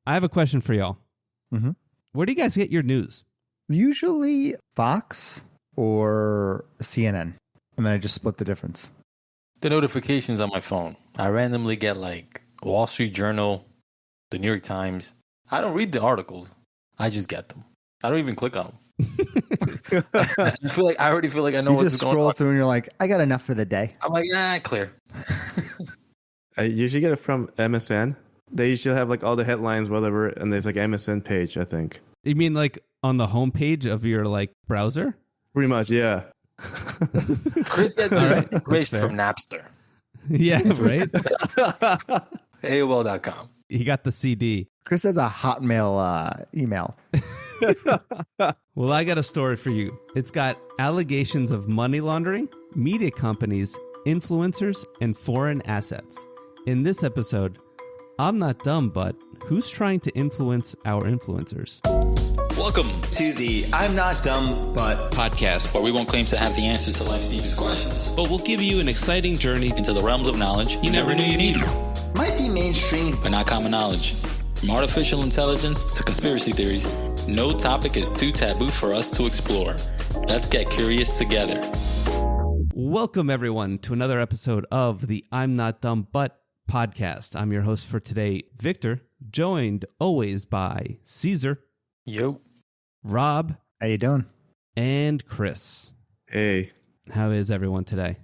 I have a question for y'all. Mm-hmm. Where do you guys get your news? Usually Fox or CNN. And then I just split the difference. The notifications on my phone. I randomly get like Wall Street Journal, the New York Times. I don't read the articles. I just get them. I don't even click on them. I already feel like I know what's going on. You just scroll through and you're like, I got enough for the day. I'm like, clear. I usually get it from MSN. They usually have like all the headlines, whatever, and there's like MSN page, I think. You mean like on the homepage of your like browser? Pretty much, yeah. Chris gets this information from Napster. Yeah, right? AOL.com. He got the CD. Chris has a Hotmail email. Well, I got a story for you. It's got allegations of money laundering, media companies, influencers, and foreign assets. In this episode, I'm not dumb, but who's trying to influence our influencers? Welcome to the I'm Not Dumb But podcast, where we won't claim to have the answers to life's deepest questions, but we'll give you an exciting journey into the realms of knowledge you never knew you needed. Might be mainstream, but not common knowledge. From artificial intelligence to conspiracy theories, no topic is too taboo for us to explore. Let's get curious together. Welcome, everyone, to another episode of the I'm Not Dumb But podcast. I'm your host for today, Victor, joined always by Caesar. Yo. Rob. How you doing? And Chris. Hey. How is everyone today?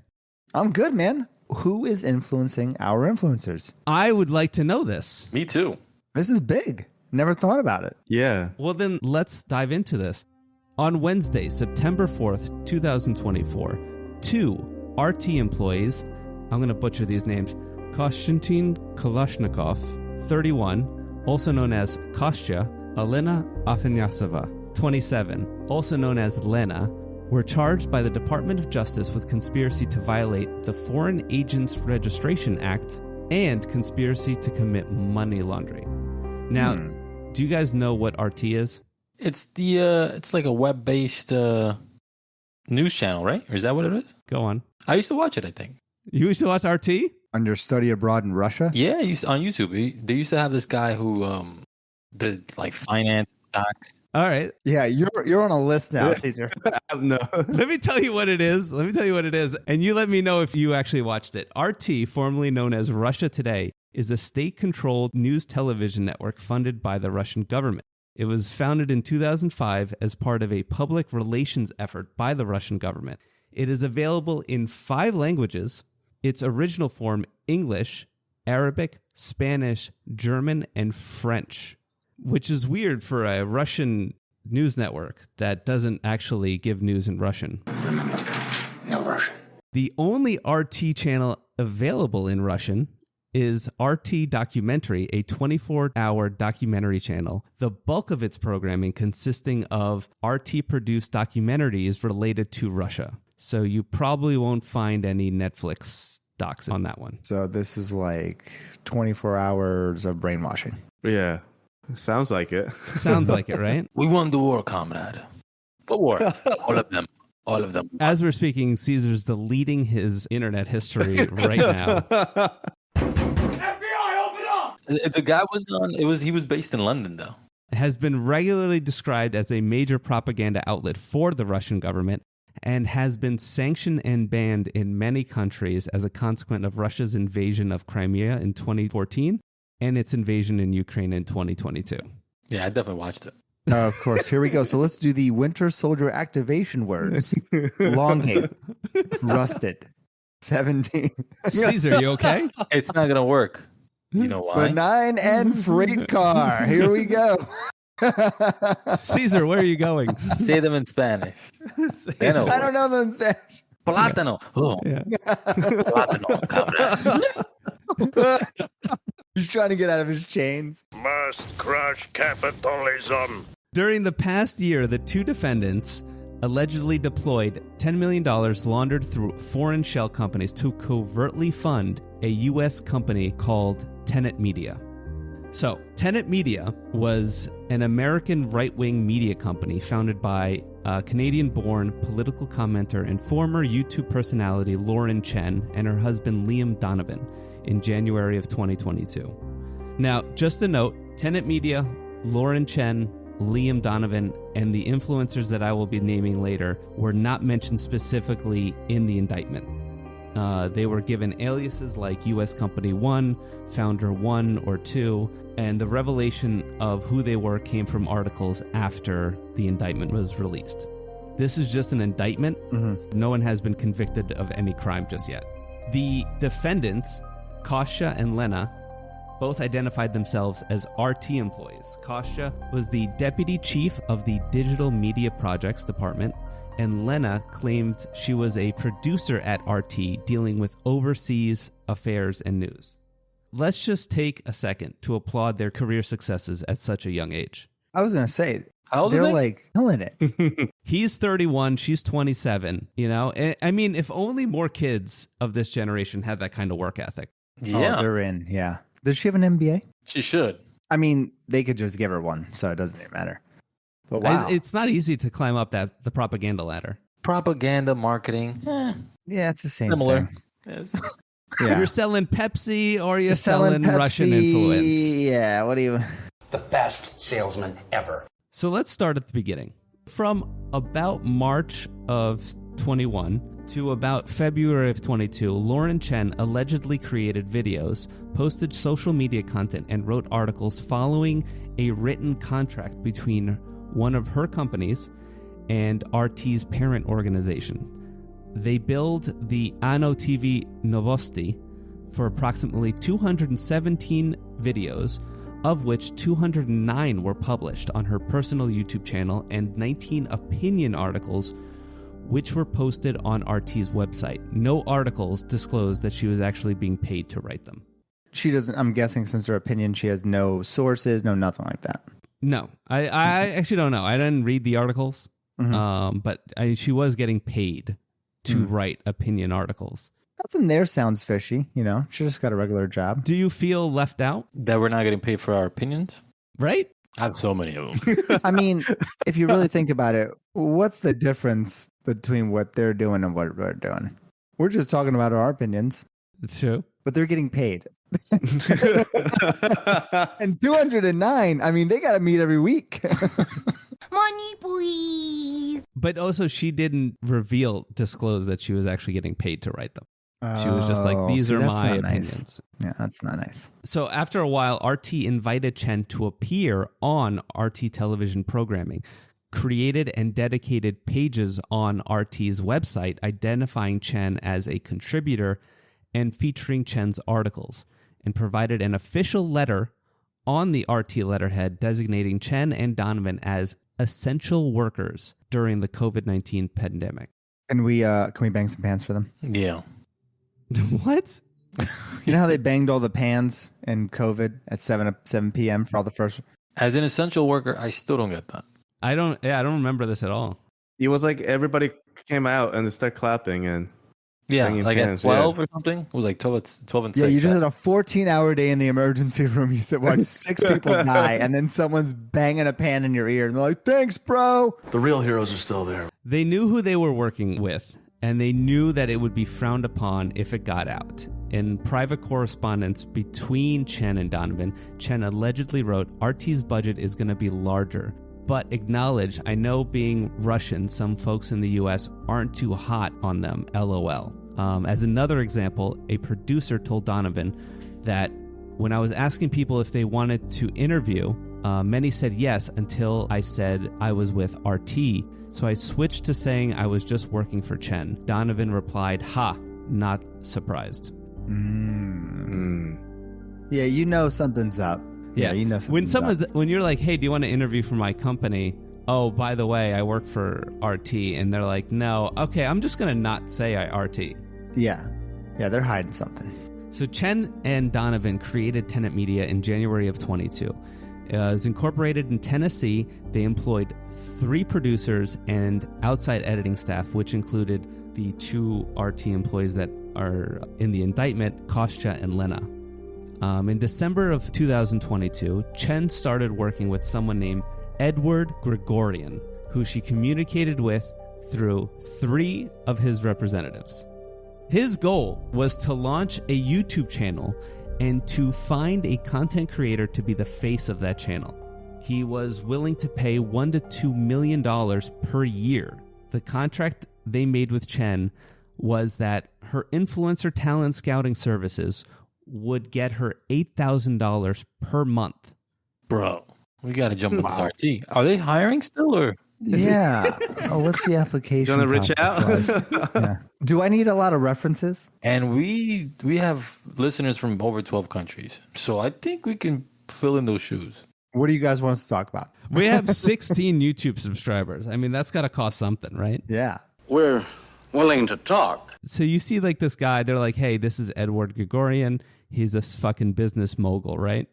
I'm good, man. Who is influencing our influencers? I would like to know this. Me too. This is big. Never thought about it. Yeah. Well, then let's dive into this. On Wednesday, September 4th, 2024, two RT employees, I'm going to butcher these names, Kostiantyn Kalashnikov, 31, also known as Kostya, Elena Afanasyeva, 27, also known as Elena, were charged by the Department of Justice with conspiracy to violate the Foreign Agents Registration Act and conspiracy to commit money laundering. Now, do you guys know what RT is? It's it's like a web-based news channel, right? Or is that what it is? Go on. I used to watch it, I think. You used to watch RT? Under study abroad in Russia? Yeah, on YouTube. They used to have this guy who did like finance stocks. All right. Yeah, you're on a list now, Caesar. No. Let me tell you what it is. And you let me know if you actually watched it. RT, formerly known as Russia Today, is a state-controlled news television network funded by the Russian government. It was founded in 2005 as part of a public relations effort by the Russian government. It is available in 5 languages. Its original form, English, Arabic, Spanish, German, and French, which is weird for a Russian news network that doesn't actually give news in Russian. remember, no Russian. The only RT channel available in Russian is RT Documentary, a 24-hour documentary channel. The bulk of its programming consisting of RT-produced documentaries related to Russia. So you probably won't find any Netflix docs on that one. So this is like 24 hours of brainwashing. Yeah. Sounds like it. Sounds like it, right? We won the war, comrade. What war? All of them. All of them. As we're speaking, Caesar's deleting his internet history right now. FBI, open up! The guy he was based in London, though. Has been regularly described as a major propaganda outlet for the Russian government and has been sanctioned and banned in many countries as a consequence of Russia's invasion of Crimea in 2014 and its invasion in Ukraine in 2022. Yeah, I definitely watched it. Of course. Here we go. So let's do the Winter Soldier activation words. Longhate. Rusted. 17. Caesar, you okay? It's not going to work. You know why? Benign and freight car. Here we go. Caesar, where are you going? Say them in Spanish. They know. I don't know them in Spanish. Plátano. Oh. Yeah. Plátano, cabrón. He's trying to get out of his chains. Must crush capitalism. During the past year, the two defendants allegedly deployed $10 million laundered through foreign shell companies to covertly fund a U.S. company called Tenet Media. So, Tenet Media was an American right-wing media company founded by Canadian-born political commenter and former YouTube personality Lauren Chen and her husband Liam Donovan in January of 2022. Now, just a note, Tenet Media, Lauren Chen, Liam Donovan, and the influencers that I will be naming later were not mentioned specifically in the indictment. They were given aliases like U.S. Company 1, Founder 1 or 2, and the revelation of who they were came from articles after the indictment was released. This is just an indictment. Mm-hmm. No one has been convicted of any crime just yet. The defendants, Kostya and Lena, both identified themselves as RT employees. Kostya was the deputy chief of the Digital Media Projects Department, and Lena claimed she was a producer at RT dealing with overseas affairs and news. Let's just take a second to applaud their career successes at such a young age. I was going to say, how old are they're they? like killing it. He's 31, she's 27, you know? I mean, if only more kids of this generation had that kind of work ethic. Yeah. Oh, they're in, yeah. Does she have an MBA? She should. I mean, they could just give her one, so it doesn't even matter. But wow. It's not easy to climb up the propaganda ladder. Propaganda, marketing. Yeah, it's the same Similar. thing. Yes. Yeah. You're selling Pepsi or you're selling selling Russian Pepsi. influence. Yeah, what do you... The best salesman ever. So let's start at the beginning. From about March of 21 to about February of 22, Lauren Chen allegedly created videos, posted social media content, and wrote articles following a written contract between one of her companies and RT's parent organization. They billed the Ano TV Novosti for approximately 217 videos, of which 209 were published on her personal YouTube channel and 19 opinion articles which were posted on RT's website. No articles disclosed that she was actually being paid to write them. She doesn't, I'm guessing since her opinion, she has no sources, no nothing like that. No, I actually don't know. I didn't read the articles, but she was getting paid to write opinion articles. Nothing there sounds fishy, you know? She just got a regular job. Do you feel left out? That we're not getting paid for our opinions? Right? I have so many of them. I mean, if you really think about it, what's the difference between what they're doing and what we're doing? We're just talking about our opinions. It's true. But they're getting paid. And 209, I mean, they got to meet every week. Money, please. But also, she didn't disclose that she was actually getting paid to write them. She was just like, these are my opinions. Nice. Yeah, that's not nice. So after a while, RT invited Chen to appear on RT television programming, created and dedicated pages on RT's website identifying Chen as a contributor and featuring Chen's articles, and provided an official letter on the RT letterhead designating Chen and Donovan as essential workers during the COVID-19 pandemic. Can we bang some pans for them? Yeah. What? You know how they banged all the pans in COVID at 7 p.m. for all the first... As an essential worker, I still don't get that. I don't remember this at all. It was like everybody came out and they started clapping and Yeah, banging like pans, at 12 or something. It was like 12 and 6. Yeah, you just had a 14-hour day in the emergency room. You said, watch 6 people die, and then someone's banging a pan in your ear, and they're like, thanks, bro. The real heroes are still there. They knew who they were working with, and they knew that it would be frowned upon if it got out. In private correspondence between Chen and Donovan, Chen allegedly wrote, RT's budget is going to be larger, but acknowledge, I know being Russian, some folks in the US aren't too hot on them, LOL. As another example, a producer told Donovan that when I was asking people if they wanted to interview, many said yes until I said I was with RT. So I switched to saying I was just working for Chen. Donovan replied, ha, not surprised. Yeah, you know something's up. Yeah, you know something's up. When you're like, hey, do you want to interview for my company? Oh, by the way, I work for RT. And they're like, no, okay, I'm just going to not say I RT. Yeah, they're hiding something. So Chen and Donovan created Tenet Media in January of 22. It was incorporated in Tennessee. They employed 3 producers and outside editing staff, which included the 2 RT employees that are in the indictment, Kostya and Lena. In December of 2022, Chen started working with someone named Edward Gregorian, who she communicated with through 3 of his representatives. His goal was to launch a YouTube channel and to find a content creator to be the face of that channel. He was willing to pay $1 to $2 million per year. The contract they made with Chen was that her influencer talent scouting services would get her $8,000 per month. Bro, we got to jump on this RT. Are they hiring still or? Yeah. Oh, what's the application? Gonna reach process out? like? Yeah. Do I need a lot of references? And we have listeners from over 12 countries. So I think we can fill in those shoes. What do you guys want us to talk about? We have 16 YouTube subscribers. I mean, that's got to cost something, right? Yeah. We're willing to talk. So you see like this guy, they're like, hey, this is Edward Grigorian. He's a fucking business mogul, right?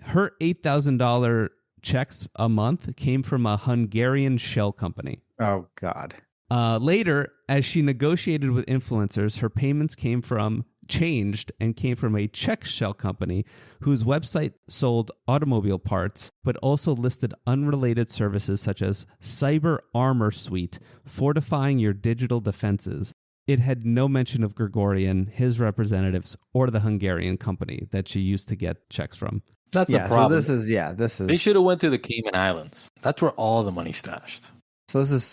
Her $8,000 checks a month came from a Hungarian shell company. Oh, God. Later, as she negotiated with influencers, her payments came from a Czech shell company whose website sold automobile parts, but also listed unrelated services such as cyber armor suite, fortifying your digital defenses. It had no mention of Grigorian, his representatives, or the Hungarian company that she used to get checks from. That's Yeah, a problem. so this is They should have went to the Cayman Islands. That's where all the money's stashed. So this is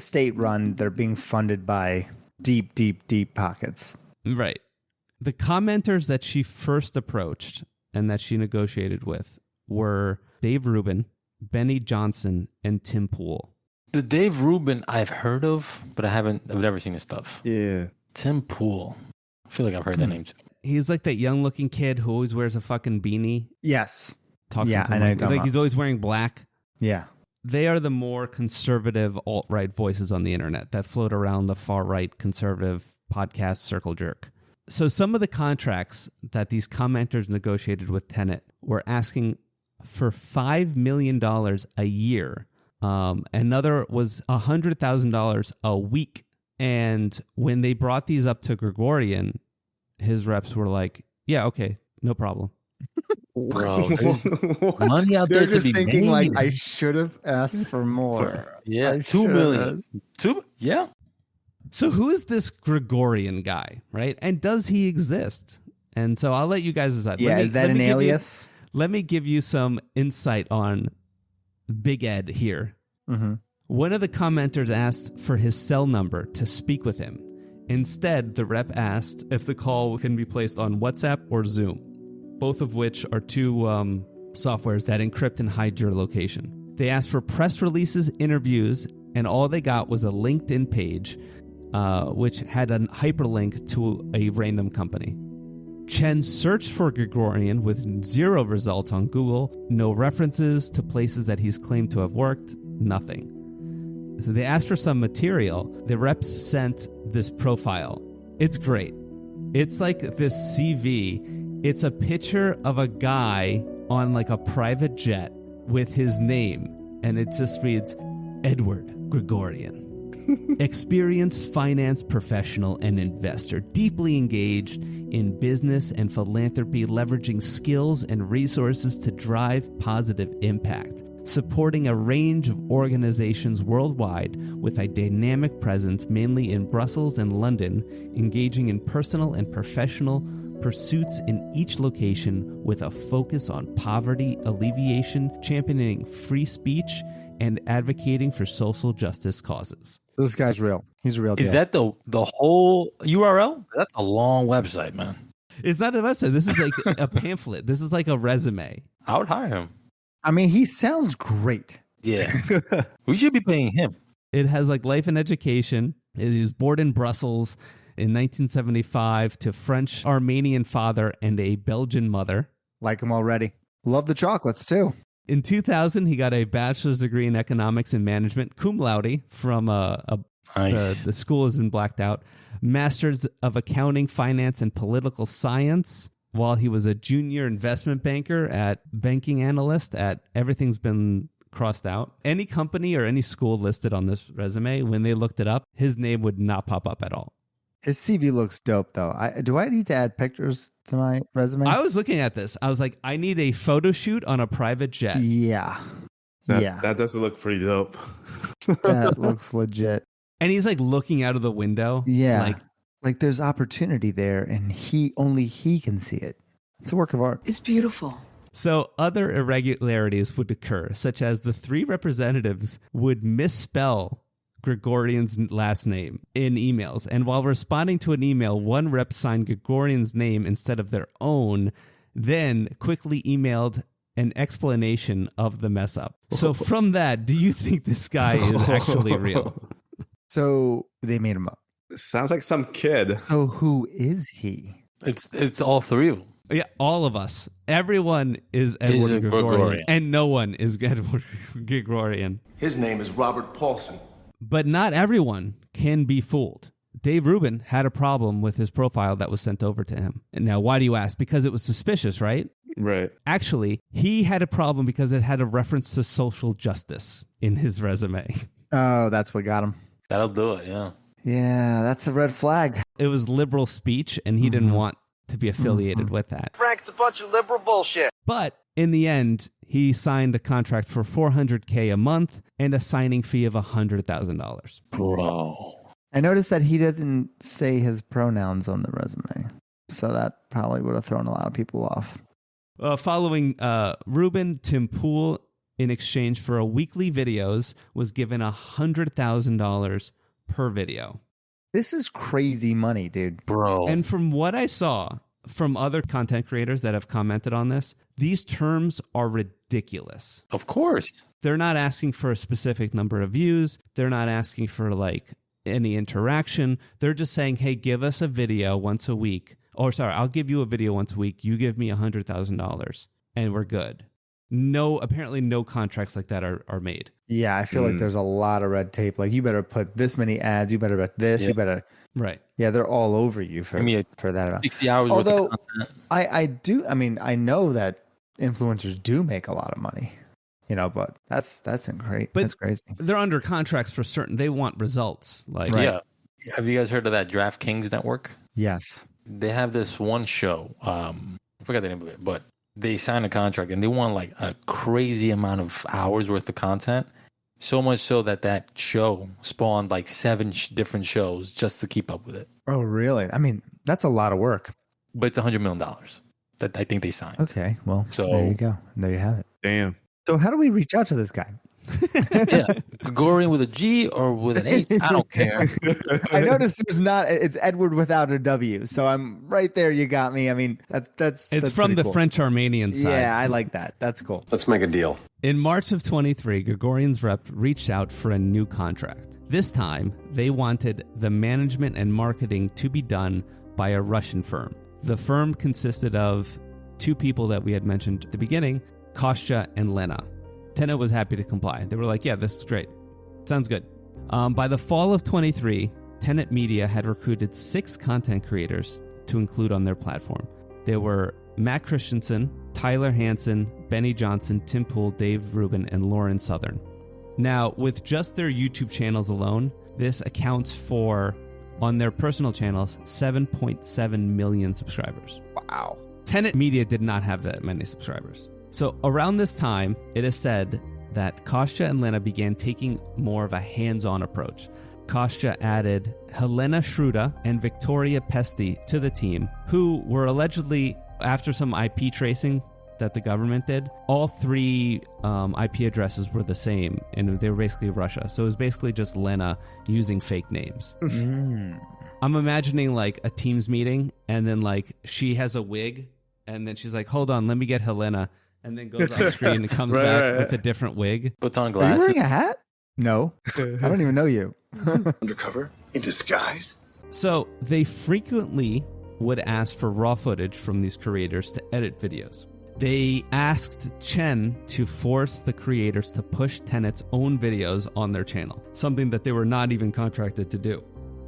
state run. They're being funded by deep pockets. Right. The commenters that she first approached and that she negotiated with were Dave Rubin, Benny Johnson, and Tim Pool. The Dave Rubin I've heard of, but I've never seen his stuff. Yeah. Tim Pool. I feel like I've heard that name too. He's like that young looking kid who always wears a fucking beanie. Yes. Talks Yeah, I know you're talking like he's always wearing black. Yeah. They are the more conservative alt-right voices on the internet that float around the far-right conservative podcast circle jerk. So some of the contracts that these commenters negotiated with Tenet were asking for $5 million a year. Another was $100,000 a week. And when they brought these up to Grigorian, his reps were like, yeah, okay, no problem. Bro, there's money out there They're to just be thinking made. like I should have asked for more. Yeah, I 2 million. Yeah. So who is this Grigorian guy, right? And does he exist? And so I'll let you guys decide. Yeah, is that an alias? Let me give you some insight on Big Ed here. Mm-hmm. One of the commenters asked for his cell number to speak with him. Instead, the rep asked if the call can be placed on WhatsApp or Zoom, both of which are two softwares that encrypt and hide your location. They asked for press releases, interviews, and all they got was a LinkedIn page, which had a hyperlink to a random company. Chen searched for Grigorian with 0 results on Google, no references to places that he's claimed to have worked, nothing. So they asked for some material. The reps sent this profile. It's great. It's like this CV. It's a picture of a guy on like a private jet with his name, and it just reads, Edward Grigorian. Experienced finance professional and investor, deeply engaged in business and philanthropy, leveraging skills and resources to drive positive impact, supporting a range of organizations worldwide with a dynamic presence mainly in Brussels and London, engaging in personal and professional pursuits in each location with a focus on poverty alleviation, championing free speech, and advocating for social justice causes. This guy's real. He's a real. Is that the whole URL? That's a long website, man. It's not a website. This is like a pamphlet. This is like a resume. I would hire him. I mean, he sounds great. Yeah. We should be paying him. It has like life and education. He was born in Brussels in 1975 to French Armenian father and a Belgian mother. Like him already. Love the chocolates too. In 2000, he got a bachelor's degree in economics and management, cum laude, from Nice. the school has been blacked out. Master's of accounting, finance, and political science. While he was a junior investment banker at banking analyst at everything's been crossed out. Any company or any school listed on this resume, when they looked it up, his name would not pop up at all. His CV looks dope, though. Do I need to add pictures to my resume? I was looking at this. I was like, I need a photo shoot on a private jet. Yeah. That does look pretty dope. That looks legit. And he's like looking out of the window. Yeah. Like there's opportunity there, and only he can see it. It's a work of art. It's beautiful. So other irregularities would occur, such as the 3 representatives would misspell Grigorian's last name in emails. And while responding to an email, one rep signed Grigorian's name instead of their own, then quickly emailed an explanation of the mess up. So from that, do you think this guy is actually real? So they made him up. Sounds like some kid. So who is he? It's all 3 of them. Yeah, all of us. Everyone is Edward Grigorian, and no one is Edward Grigorian. His name is Robert Paulson. But not everyone can be fooled. Dave Rubin had a problem with his profile that was sent over to him. And now, why do you ask? Because it was suspicious, right? Right. Actually, he had a problem because it had a reference to social justice in his resume. Oh, that's what got him. That'll do it, yeah. Yeah, that's a red flag. It was liberal speech, and he didn't want to be affiliated with that. Frank's a bunch of liberal bullshit. But in the end, he signed a contract for $400K a month and a signing fee of $100,000. Bro. I noticed that he doesn't say his pronouns on the resume. So that probably would have thrown a lot of people off. Following Rubin, Tim Pool, in exchange for a weekly videos, was given $100,000 per video. This is crazy money, dude. Bro. And from what I saw from other content creators that have commented on this, these terms are ridiculous. Of course. They're not asking for a specific number of views. They're not asking for like any interaction. They're just saying, hey, give us a video once a week. Or sorry, I'll give you a video once a week. You give me $100,000 and we're good. Apparently no contracts like that are made. Yeah, I feel like there's a lot of red tape. Like, you better put this many ads. You better put this. Yeah. You better. Right. Yeah, they're all over you for that. 60 hours Although, worth of content. I know that influencers do make a lot of money, but that's great. But that's crazy. They're under contracts for certain. They want results. Like, Yeah. Have you guys heard of that DraftKings network? Yes. They have this one show. I forgot the name of it, but they signed a contract and they want like a crazy amount of hours worth of content. So much so that show spawned like 7 different shows just to keep up with it. Oh, really? I mean, that's a lot of work. But it's $100 million that I think they signed. Okay, well, So- there you go. There you have it. Damn. So how do we reach out to this guy? Yeah. Gregorian with a G or with an H, I don't care. I noticed it's Edward without a W. So I'm right there. You got me. I mean, that's from pretty the cool. French-Armenian side. Yeah, I like that. That's cool. Let's make a deal. In March of 23, Gregorian's rep reached out for a new contract. This time, they wanted the management and marketing to be done by a Russian firm. The firm consisted of 2 people that we had mentioned at the beginning, Kostya and Lena. Tenet was happy to comply. They were like, yeah, this is great. Sounds good. By the fall of 23, Tenet Media had recruited 6 content creators to include on their platform. They were Matt Christensen, Tyler Hansen, Benny Johnson, Tim Pool, Dave Rubin, and Lauren Southern. Now, with just their YouTube channels alone, this accounts for, on their personal channels, 7.7 million subscribers. Wow. Tenet Media did not have that many subscribers. So around this time, it is said that Kostya and Lena began taking more of a hands-on approach. Kostya added Helena Shruda and Victoria Pesti to the team, who were allegedly, after some IP tracing that the government did, all 3 IP addresses were the same, and they were basically Russia. So it was basically just Lena using fake names. I'm imagining like a Teams meeting, and then like she has a wig, and then she's like, hold on, let me get Helena. And then goes on screen and comes back with a different wig. Puts on Are you glasses. wearing a hat? No. I don't even know you. Undercover? In disguise? So they frequently would ask for raw footage from these creators to edit videos. They asked Chen to force the creators to push Tenet's own videos on their channel, something that they were not even contracted to do.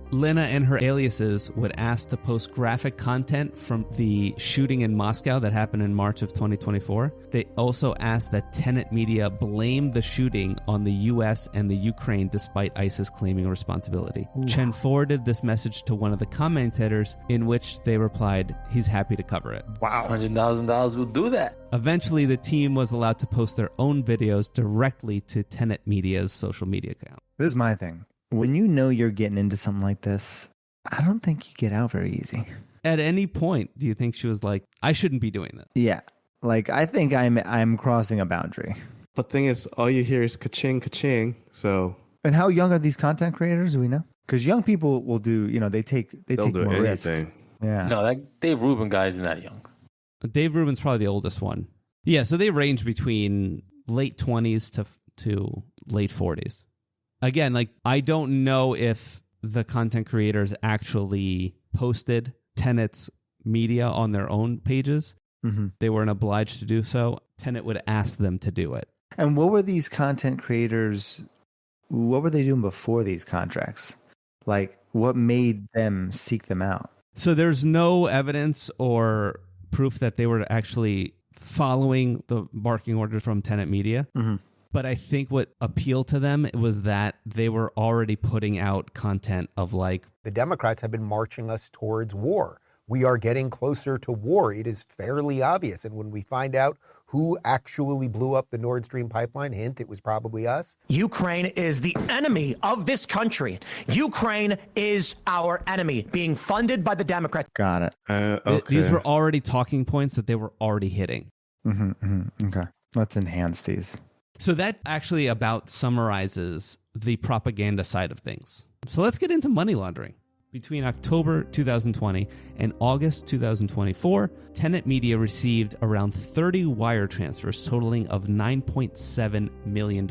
Lena and her aliases would ask to post graphic content from the shooting in Moscow that happened in March of 2024. They also asked that Tenet Media blame the shooting on the US and the Ukraine despite ISIS claiming responsibility. Ooh. Chen forwarded this message to one of the commentators, in which they replied, he's happy to cover it. Wow. $100,000 will do that. Eventually, the team was allowed to post their own videos directly to Tenet Media's social media account. This is my thing. When you know you're getting into something like this, I don't think you get out very easy. At any point, do you think she was like, I shouldn't be doing this? Yeah. Like, I think I'm crossing a boundary. But thing is, all you hear is ka-ching, ka-ching. So. And how young are these content creators? Do we know? Because young people will do, they take They'll do more anything. risks. Yeah. No, that Dave Rubin guy isn't that young. Dave Rubin's probably the oldest one. Yeah, so they range between late 20s to late 40s. Again, like, I don't know if the content creators actually posted Tenet's media on their own pages. Mm-hmm. They weren't obliged to do so. Tenet would ask them to do it. And what were these content creators, what were they doing before these contracts? Like, what made them seek them out? So there's no evidence or proof that they were actually following the marking order from Tenet Media. Mm-hmm. But I think what appealed to them was that they were already putting out content of like... The Democrats have been marching us towards war. We are getting closer to war. It is fairly obvious. And when we find out who actually blew up the Nord Stream pipeline, hint, it was probably us. Ukraine is the enemy of this country. Ukraine is our enemy, being funded by the Democrats. Got it. Okay. These were already talking points that they were already hitting. Mm-hmm, mm-hmm. Okay. Let's enhance these. So that actually about summarizes the propaganda side of things. So let's get into money laundering. Between October 2020 and August 2024, Tenet Media received around 30 wire transfers totaling of $9.7 million.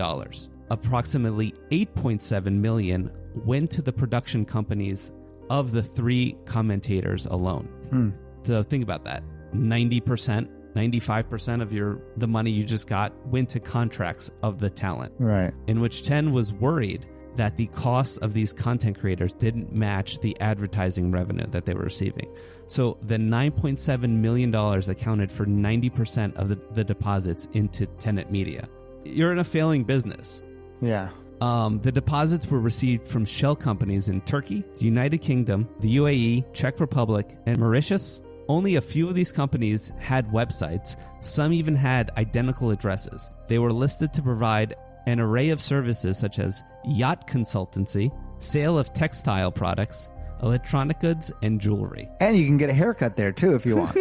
Approximately $8.7 million went to the production companies of the three commentators alone. So think about that. 90%, 95% of the money you just got went to contracts of the talent. Right. In which Ten was worried that the cost of these content creators didn't match the advertising revenue that they were receiving. So the $9.7 million accounted for 90% of the deposits into Tenet Media. You're in a failing business. Yeah. The deposits were received from shell companies in Turkey, the United Kingdom, the UAE, Czech Republic, and Mauritius. Only a few of these companies had websites. Some even had identical addresses. They were listed to provide an array of services such as yacht consultancy, sale of textile products, electronic goods, and jewelry. And you can get a haircut there too if you want.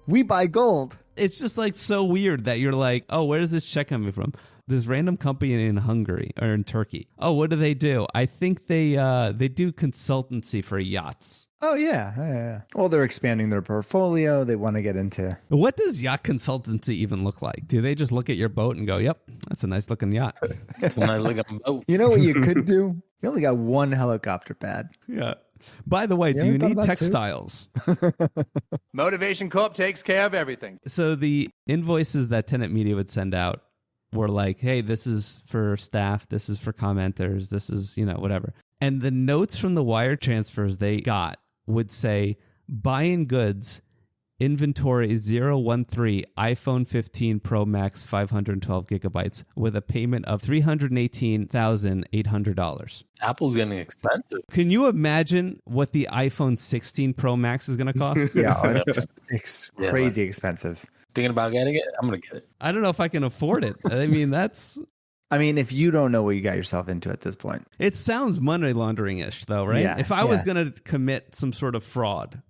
We buy gold. It's just like so weird that you're like, oh, where is this check coming from? This random company in Hungary or in Turkey. Oh, what do? I think they do consultancy for yachts. Oh, yeah. Well, they're expanding their portfolio. They want to get into... What does yacht consultancy even look like? Do they just look at your boat and go, yep, that's a nice looking yacht? It's a nice looking boat. You know what you could do? You only got one helicopter pad. Yeah. By the way, do you need textiles? Motivation Corp takes care of everything. So the invoices that Tenet Media would send out were like, hey, this is for staff, this is for commenters, this is, whatever. And the notes from the wire transfers they got would say, buying goods, inventory 013, iPhone 15 Pro Max 512 gigabytes with a payment of $318,800. Apple's getting expensive. Can you imagine what the iPhone 16 Pro Max is going to cost? Yeah, it's crazy expensive. Thinking about getting it? I'm going to get it. I don't know if I can afford it. I mean, if you don't know what you got yourself into at this point. It sounds money laundering-ish, though, right? Yeah, if I was going to commit some sort of fraud,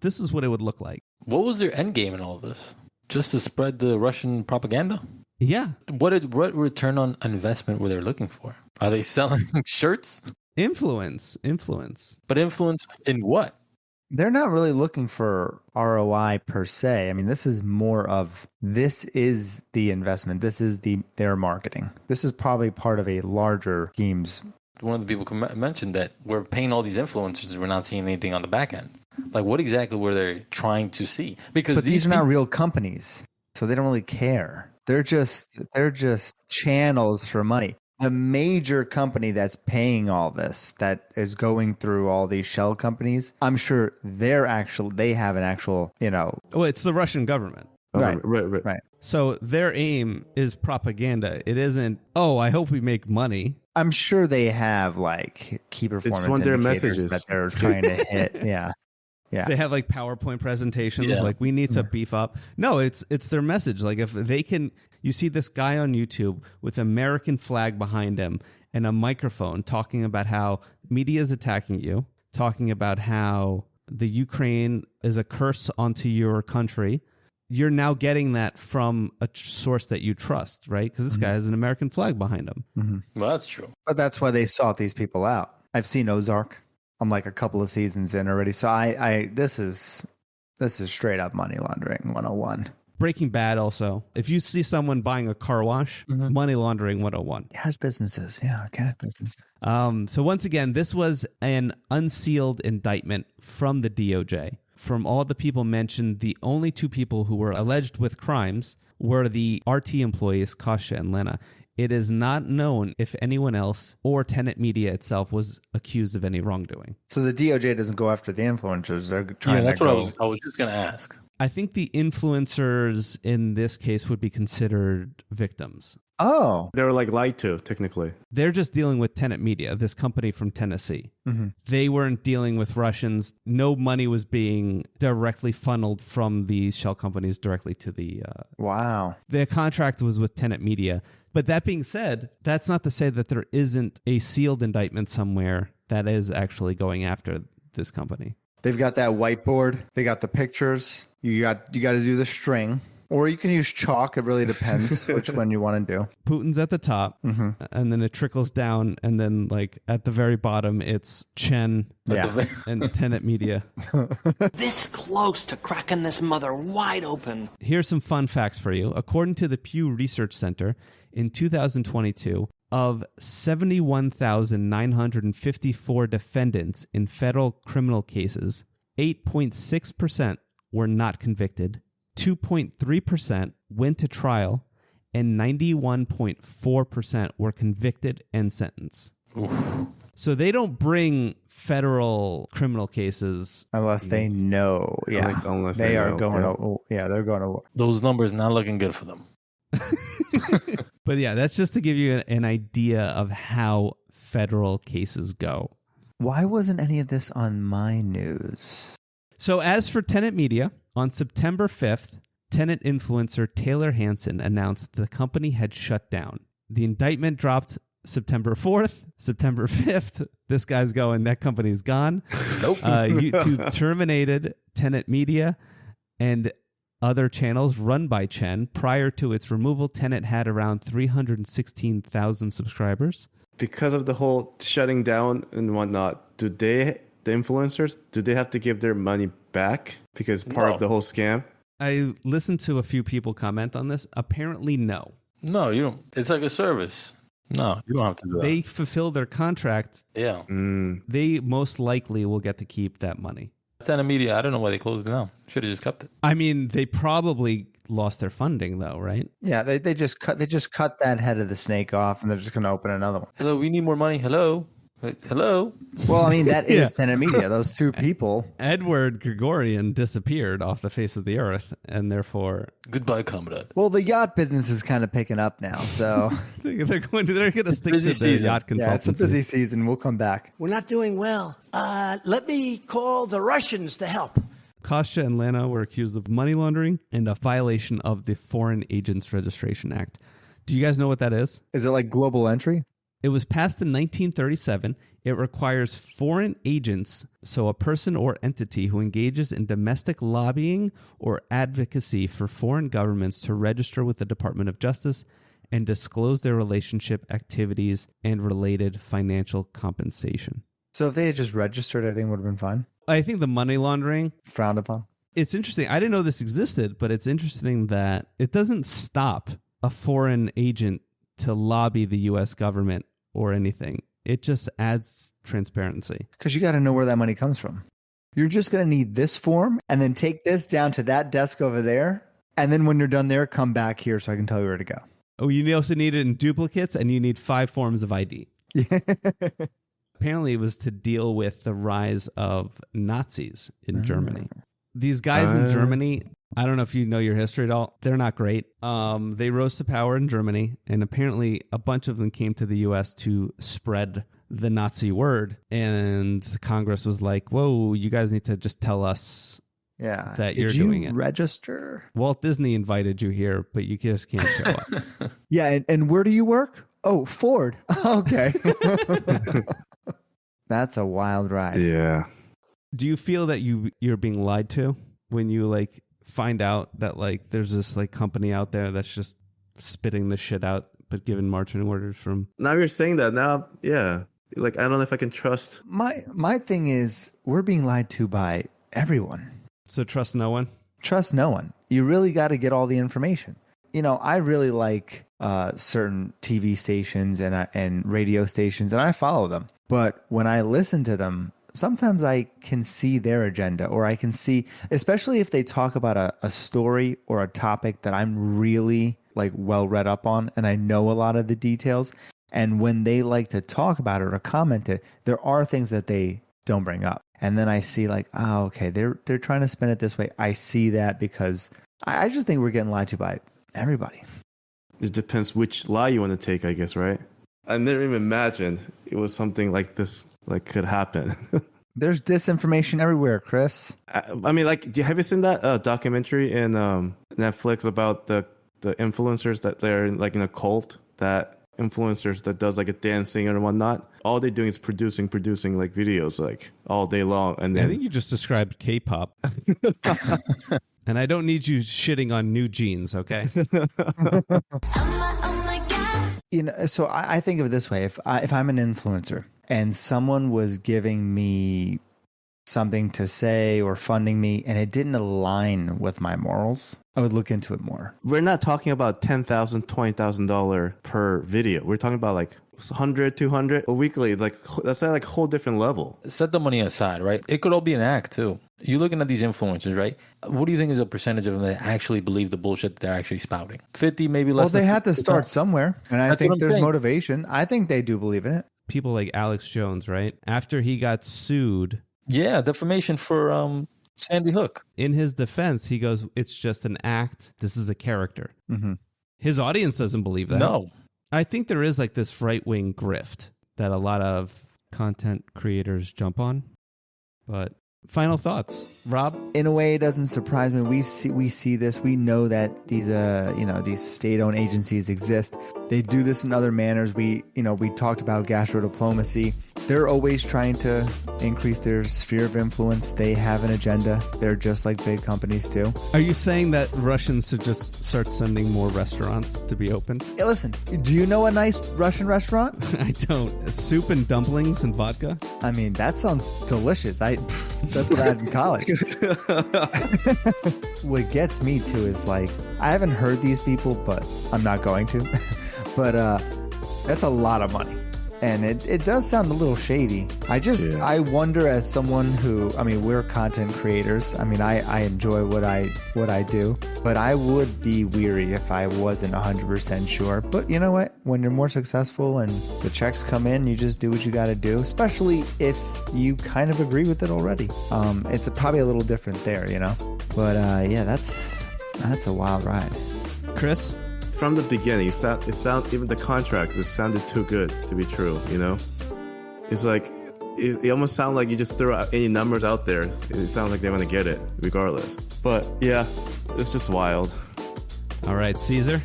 this is what it would look like. What was their end game in all this? Just to spread the Russian propaganda? Yeah. What return on investment were they looking for? Are they selling shirts? Influence. But influence in what? They're not really looking for ROI per se. I mean, this is the investment. This is their marketing. This is probably part of a larger schemes. One of the people mentioned that we're paying all these influencers. We're not seeing anything on the back end. Like, what exactly were they trying to see? Because these are not real companies, so they don't really care. They're just channels for money. The major company that's paying all this, that is going through all these shell companies, I'm sure they have an actual, Well, it's the Russian government. Right. So their aim is propaganda. It isn't, I hope we make money. I'm sure they have like key performance it's one of their indicators messages that they're trying to hit. Yeah. Yeah. They have like PowerPoint presentations, like we need to beef up. No, it's their message. Like if they can, you see this guy on YouTube with American flag behind him and a microphone talking about how media is attacking you. talking about how the Ukraine is a curse onto your country. You're now getting that from a source that you trust, right? Because this guy has an American flag behind him. Well, that's true. But that's why they sought these people out. I've seen Ozark. I'm like a couple of seasons in already. So this is straight up money laundering 101. Breaking Bad also. If you see someone buying a car wash, money laundering 101. Cash businesses. Yeah, cash businesses. So once again, this was an unsealed indictment from the DOJ. From all the people mentioned, the only two people who were alleged with crimes were the RT employees, Kostya and Elena. It is not known if anyone else or Tenet Media itself was accused of any wrongdoing. So the DOJ doesn't go after the influencers. They're trying that's to what go. I was just going to ask. I think the influencers in this case would be considered victims. Oh. They were like lied to, technically. They're just dealing with Tenet Media, this company from Tennessee. They weren't dealing with Russians. No money was being directly funneled from these shell companies directly to the... Wow. The contract was with Tenet Media. But that being said, that's not to say that there isn't a sealed indictment somewhere that is actually going after this company. They've got that whiteboard. They got the pictures. You got to do the string. Or you can use chalk. It really depends which one you want to do. Putin's at the top, and then it trickles down, and then like at the very bottom, it's Chen and Tenet Media. This close to cracking this mother wide open. Here's some fun facts for you. According to the Pew Research Center, in 2022, of 71,954 defendants in federal criminal cases, 8.6% were not convicted. 2.3% went to trial, and 91.4% were convicted and sentenced. Oof. So they don't bring federal criminal cases unless they know. Yeah, unless they are know. going. They're going to war. Those numbers not looking good for them. But yeah, that's just to give you an idea of how federal cases go. Why wasn't any of this on my news? So as for Tenet Media, on September 5th, Tenet influencer Taylor Hanson announced the company had shut down. The indictment dropped September 4th, September 5th. This guy's going, that company's gone. Nope. YouTube terminated Tenet Media and other channels run by Chen. Prior to its removal, Tenet had around 316,000 subscribers. Because of the whole shutting down and whatnot, the influencers, do they have to give their money back because part of the whole scam? I listened to a few people comment on this. Apparently, no. No, you don't. It's like a service. No, you don't have to do that. They fulfill their contract. Yeah. They most likely will get to keep that money. Tenet Media, I don't know why they closed it down. Should have just kept it. I mean, they probably lost their funding though, right? Yeah, they just cut that head of the snake off, and they're just going to open another one. Hello, we need more money. Hello. Hello. Well, I mean, that is Tenet Media. Those two people. Edward Gregorian disappeared off the face of the earth, and therefore goodbye, comrade. Well, the yacht business is kind of picking up now, so they're going to stick to the yacht consultancy. Yeah, it's a busy season. We'll come back. We're not doing well. Let me call the Russians to help. Kostya and Elena were accused of money laundering and a violation of the Foreign Agents Registration Act. Do you guys know what that is? Is it like global entry? It was passed in 1937. It requires foreign agents, so a person or entity who engages in domestic lobbying or advocacy for foreign governments, to register with the Department of Justice and disclose their relationship activities and related financial compensation. So if they had just registered, everything would have been fine? I think the money laundering... frowned upon? It's interesting. I didn't know this existed, but it's interesting that it doesn't stop a foreign agent to lobby the U.S. government or anything. It just adds transparency. Because you got to know where that money comes from. You're just going to need this form and then take this down to that desk over there. And then when you're done there, come back here so I can tell you where to go. Oh, you also need it in duplicates, and you need 5 forms of ID. Apparently, it was to deal with the rise of Nazis in Germany. These guys in Germany, I don't know if you know your history at all. They're not great. They rose to power in Germany, and apparently a bunch of them came to the U.S. to spread the Nazi word. And Congress was like, whoa, you guys need to just tell us that you're doing it. Register? Walt Disney invited you here, but you just can't show up. Yeah, and where do you work? Oh, Ford. Okay. That's a wild ride. Yeah. Do you feel that you're being lied to when you like find out that like there's this like company out there that's just spitting the shit out but giving marching orders from? Now you're saying that. Now, yeah. Like, I don't know if I can trust. My thing is, we're being lied to by everyone. So trust no one? Trust no one. You really got to get all the information. You know, I really like certain TV stations and radio stations, and I follow them. But when I listen to them, sometimes I can see their agenda, or I can see, especially if they talk about a story or a topic that I'm really like well read up on, and I know a lot of the details. And when they like to talk about it or comment it, there are things that they don't bring up. And then I see like, oh, okay, they're trying to spin it this way. I see that because I just think we're getting lied to by everybody. It depends which lie you want to take, I guess, right? I never even imagined it was something like this like could happen. There's disinformation everywhere, Chris. I mean, like, have you seen that documentary in Netflix about the influencers that they're like in a cult, that influencers that does like a dancing and whatnot? All they're doing is producing like videos like all day long. And then I think you just described K-pop. And I don't need you shitting on new jeans, okay? You know, so I think of it this way: if I'm an influencer and someone was giving me something to say or funding me and it didn't align with my morals, I would look into it more. We're not talking about $10,000, $20,000 per video. We're talking about like 100, 200 a weekly. It's like, that's like a whole different level. Set the money aside, right? It could all be an act too. You're looking at these influencers, right? What do you think is a percentage of them that actually believe the bullshit that they're actually spouting? 50, maybe less. Well, they had to start somewhere, and I think there's motivation. I think they do believe in it. People like Alex Jones, right? After he got sued. Yeah, defamation for Sandy Hook. In his defense, he goes, it's just an act. This is a character. Mm-hmm. His audience doesn't believe that. No. I think there is like this right-wing grift that a lot of content creators jump on. But final thoughts, Rob? In a way, it doesn't surprise me. We see this. We know that these these state-owned agencies exist. They do this in other manners. We talked about gastrodiplomacy. They're always trying to increase their sphere of influence. They have an agenda. They're just like big companies too. Are you saying that Russians should just start sending more restaurants to be opened? Hey, listen, do you know a nice Russian restaurant? I don't. Soup and dumplings and vodka? I mean, that sounds delicious. That's what I had in college. What gets me too is like, I haven't heard these people, but I'm not going to. But that's a lot of money. And it does sound a little shady. I wonder, as someone who, I mean, we're content creators. I mean, I enjoy what I do, but I would be weary if I wasn't 100% sure. But you know what? When you're more successful and the checks come in, you just do what you got to do, especially if you kind of agree with it already. It's probably a little different there, you know? But yeah, that's a wild ride. Chris? From the beginning, even the contracts, it sounded too good to be true, you know? It's like, it almost sounds like you just throw out any numbers out there. It sounds like they want to get it, regardless. But yeah, it's just wild. All right, Caesar?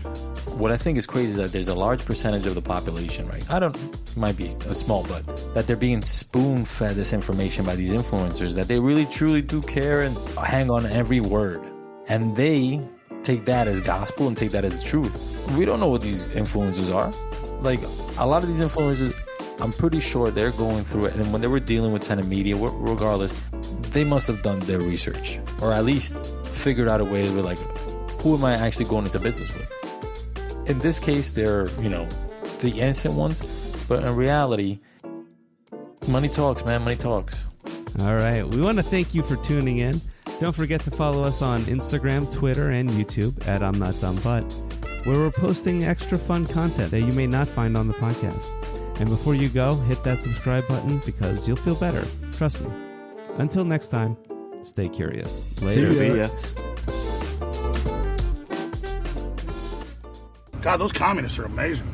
What I think is crazy is that there's a large percentage of the population, right? It might be small, but that they're being spoon-fed this information by these influencers, that they really, truly do care and hang on every word. And they take that as gospel and take that as truth. We don't know what these influencers are. Like, a lot of these influencers, I'm pretty sure they're going through it. And when they were dealing with Tenet Media, regardless, they must have done their research, or at least figured out a way to be like, who am I actually going into business with? In this case, they're, the innocent ones. But in reality, money talks, man. Money talks. All right. We want to thank you for tuning in. Don't forget to follow us on Instagram, Twitter, and YouTube at I'm Not Dumb But, where we're posting extra fun content that you may not find on the podcast. And before you go, hit that subscribe button because you'll feel better. Trust me. Until next time, stay curious. Later. See ya. God, those communists are amazing.